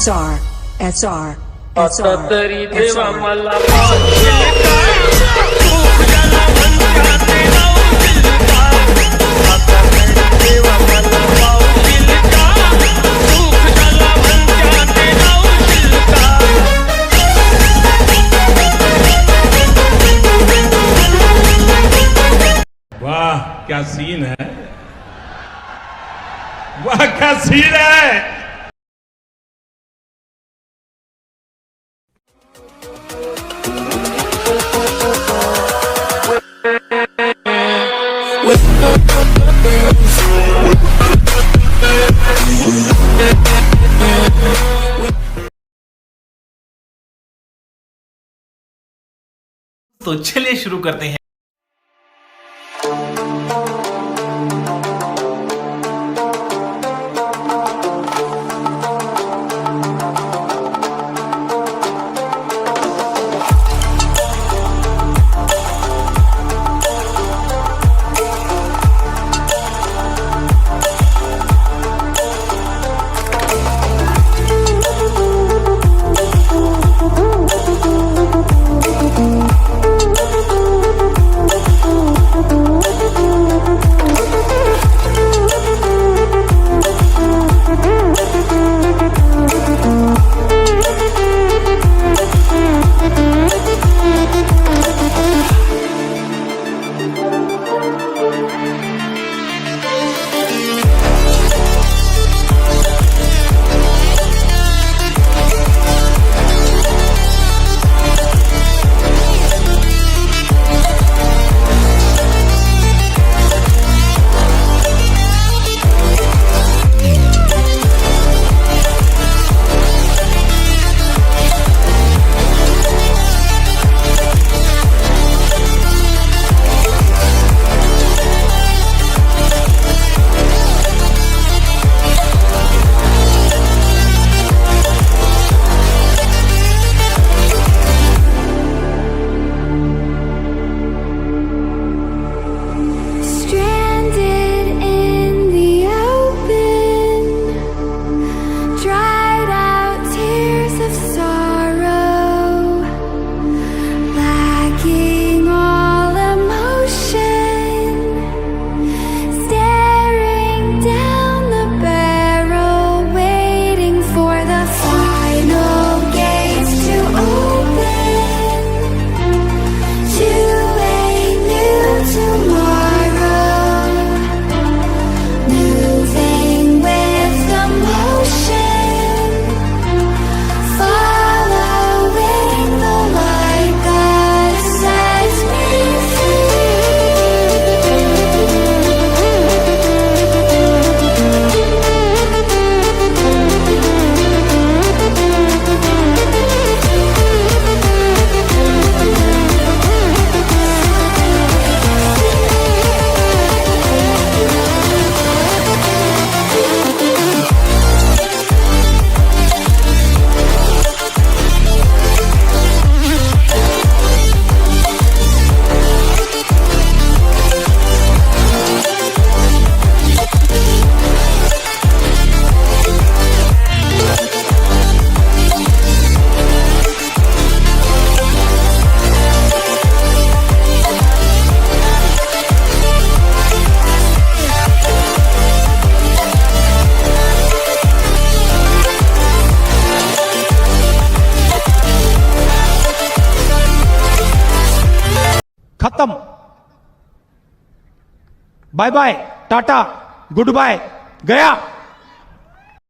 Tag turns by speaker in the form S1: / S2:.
S1: SR, SR,
S2: आता
S1: SR,
S2: तरी देवा
S1: SR.
S2: मला पावशील का? तूप ज्याला म्हणतात ते लावशील का? आता तरी देवा मला पावशील का? तूप ज्याला म्हणतात ते लावशील का?
S3: वाह क्या सीन है, वाह क्या सीन है।
S4: तो चलिए शुरू करते हैं।
S5: खत्म, bye bye, tata, good bye, गया।